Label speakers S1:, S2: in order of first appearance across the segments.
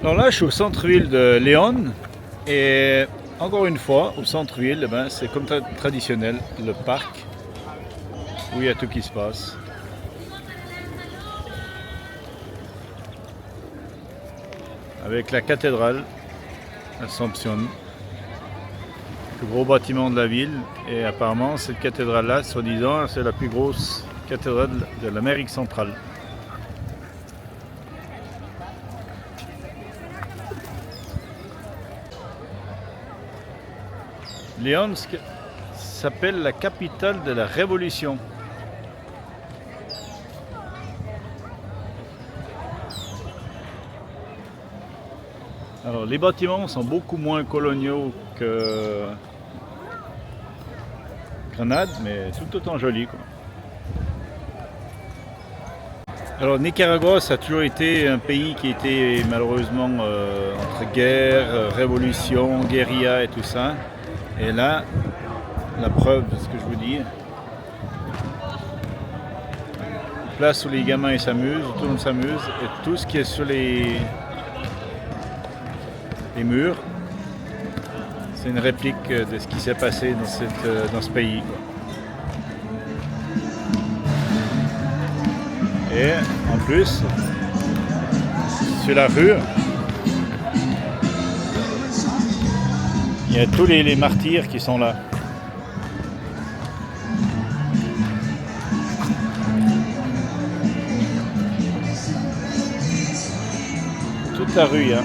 S1: Alors là, je suis au centre-ville de León et encore une fois, au centre-ville, c'est comme traditionnel, le parc où il y a tout qui se passe. Avec la cathédrale, l'Assomption, le plus gros bâtiment de la ville. Et apparemment, cette cathédrale-là, soi-disant, c'est la plus grosse cathédrale de l'Amérique centrale. León s'appelle la capitale de la Révolution. Alors les bâtiments sont beaucoup moins coloniaux que Grenade, mais tout autant jolis, quoi. Alors Nicaragua, ça a toujours été un pays qui était malheureusement entre guerre, révolution, guérilla et tout ça. Et là, la preuve de ce que je vous dis, place où les gamins ils s'amusent, tout le monde s'amuse, et tout ce qui est sur les murs, c'est une réplique de ce qui s'est passé dans ce pays, quoi. Et en plus, sur la rue, il y a tous les martyrs qui sont là. Toute la rue, hein.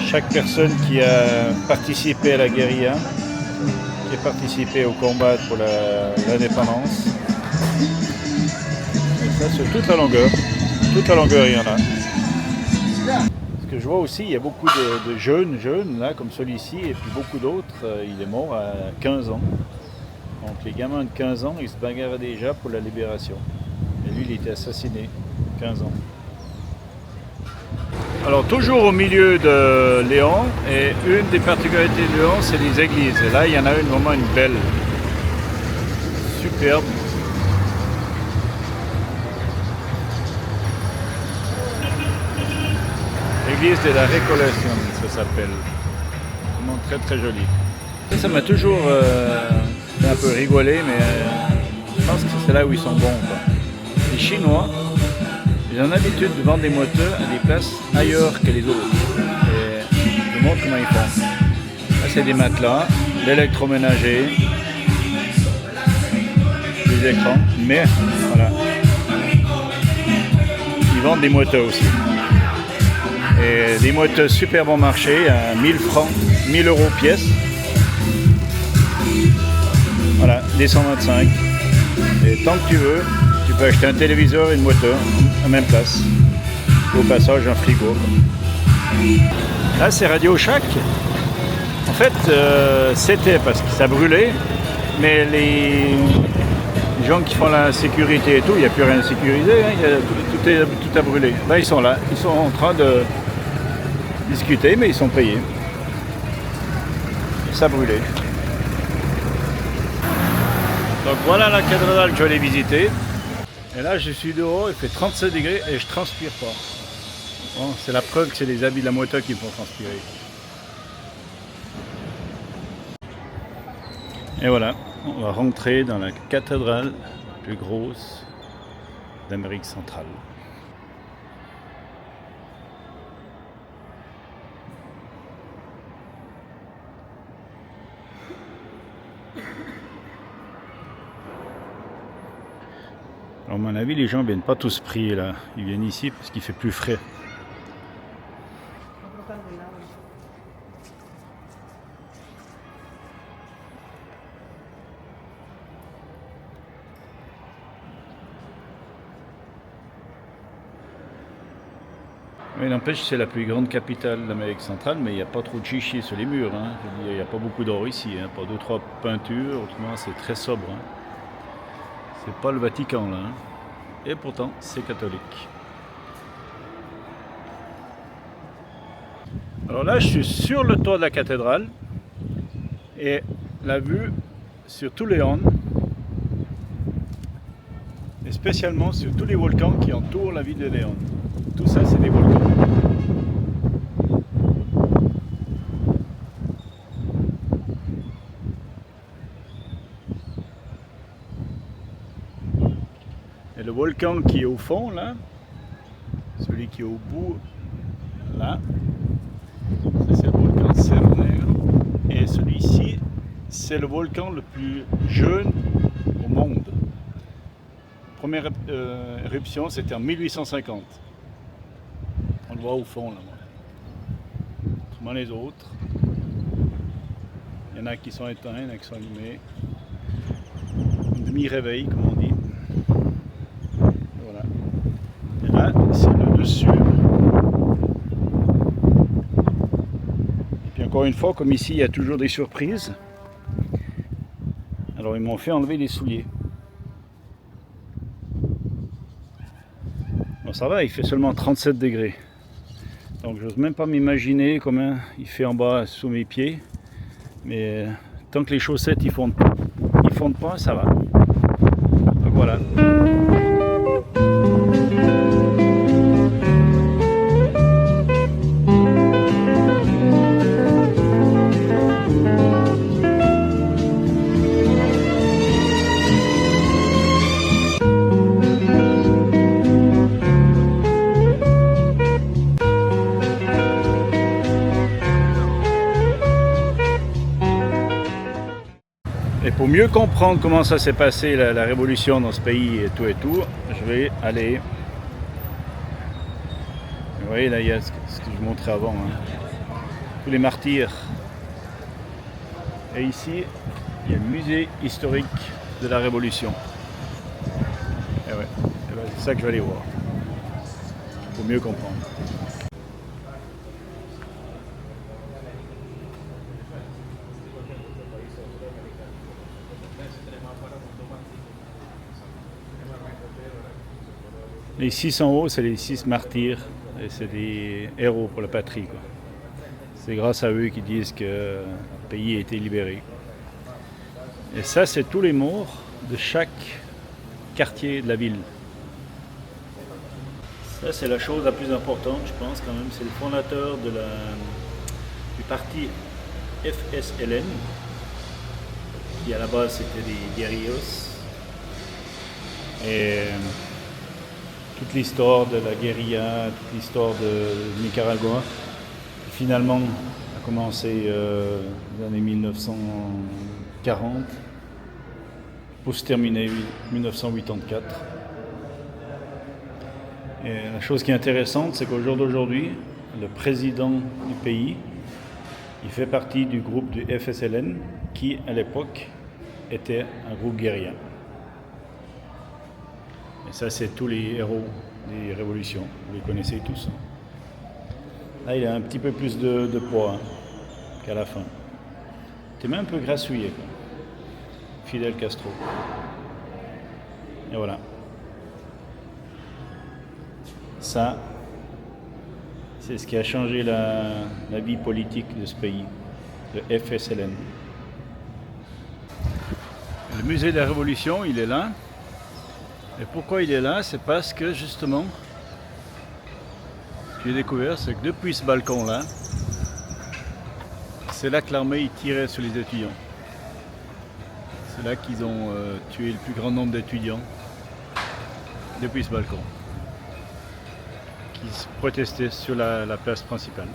S1: Chaque personne qui a participé à la guérilla, qui a participé au combat pour l'indépendance. Et ça, sur toute la longueur. Toute la longueur, il y en a. Ce que je vois aussi, il y a beaucoup de jeunes, là, comme celui-ci, et puis beaucoup d'autres. Il est mort à 15 ans. Donc les gamins de 15 ans, ils se bagarrent déjà pour la libération. Et lui, il était assassiné, 15 ans. Alors toujours au milieu de León, et une des particularités de León, c'est les églises. Et là, il y en a une vraiment une belle, superbe. L'église de la Récollation, ça s'appelle. Vraiment très très joli. Ça m'a toujours fait un peu rigoler, mais je pense que c'est là où ils sont bons, quoi. Les Chinois, ils ont l'habitude de vendre des moteurs à des places ailleurs que les autres. Et je vous montre comment ils font. Là, c'est des matelas, l'électroménager, des écrans, mais voilà. Ils vendent des moteurs aussi. Et des moteurs super bon marché à 1000 francs, 1000 euros pièce. Voilà, des 125. Et tant que tu veux, tu peux acheter un téléviseur et une moteur à même place. Au passage, un frigo. Là, c'est Radio Shack. En fait, c'était parce que ça brûlait, mais les gens qui font la sécurité et tout, il n'y a plus rien à sécuriser, hein, tout a brûlé. Là, ils sont là. Ils sont en train de discuter, mais ils sont payés. Ça a brûlé. Donc voilà la cathédrale que je vais aller visiter. Et là, je suis dehors, il fait 37 degrés et je transpire pas. Bon, c'est la preuve que c'est les habits de la moto qui me font transpirer. Et voilà, on va rentrer dans la cathédrale la plus grosse d'Amérique centrale. Alors, à mon avis, les gens ne viennent pas tous prier là. Ils viennent ici parce qu'il fait plus frais. Mais n'empêche, c'est la plus grande capitale d'Amérique centrale, mais il n'y a pas trop de chichis sur les murs, hein. Je veux dire, il n'y a pas beaucoup d'or ici, hein. Pas 2-3 peintures, autrement c'est très sobre, hein. C'est pas le Vatican là, hein. Et pourtant c'est catholique. Alors là, je suis sur le toit de la cathédrale et la vue sur tout León, et spécialement sur tous les volcans qui entourent la ville de León. Tout ça, c'est des volcans. volcan qui est au fond, là, celui qui est au bout, là, ça c'est le volcan Cerro Negro, et celui-ci, c'est le volcan le plus jeune au monde. La première éruption, c'était en 1850. On le voit au fond, là. Autrement, les autres, il y en a qui sont éteints, il y en a qui sont allumés. Un demi-réveil, comme on dit. Voilà. Et là, c'est le dessus. Et puis encore une fois, comme ici, il y a toujours des surprises. Alors ils m'ont fait enlever les souliers. Bon, ça va, il fait seulement 37 degrés. Donc j'ose même pas m'imaginer combien il fait en bas sous mes pieds. Mais tant que les chaussettes ils fondent pas, ça va. Donc voilà. Et pour mieux comprendre comment ça s'est passé, la révolution dans ce pays et tout, je vais aller... Vous voyez, là, il y a ce que je vous montrais avant, hein. Tous les martyrs. Et ici, il y a le musée historique de la Révolution. Et ouais, c'est ça que je vais aller voir, pour mieux comprendre. Les 6 en haut, c'est les 6 martyrs, et c'est des héros pour la patrie, quoi. C'est grâce à eux qu'ils disent que le pays a été libéré. Et ça, c'est tous les morts de chaque quartier de la ville. Ça, c'est la chose la plus importante, je pense, quand même. C'est le fondateur du parti FSLN, qui à la base c'était des guerrillos. Et toute l'histoire de la guérilla, toute l'histoire de Nicaragua, qui finalement a commencé dans les années 1940, pour se terminer en 1984. Et la chose qui est intéressante, c'est qu'au jour d'aujourd'hui, le président du pays, il fait partie du groupe du FSLN, qui à l'époque était un groupe guérilla. Et ça, c'est tous les héros des révolutions. Vous les connaissez tous. Là, il a un petit peu plus de poids, hein, qu'à la fin. Il était même un peu grassouillé, quoi. Fidel Castro. Et voilà. Ça, c'est ce qui a changé la vie politique de ce pays, le FSLN. Le musée de la Révolution, il est là. Et pourquoi il est là? C'est parce que justement, ce que j'ai découvert, c'est que depuis ce balcon-là, c'est là que l'armée tirait sur les étudiants. C'est là qu'ils ont tué le plus grand nombre d'étudiants, depuis ce balcon, qui protestaient sur la place principale.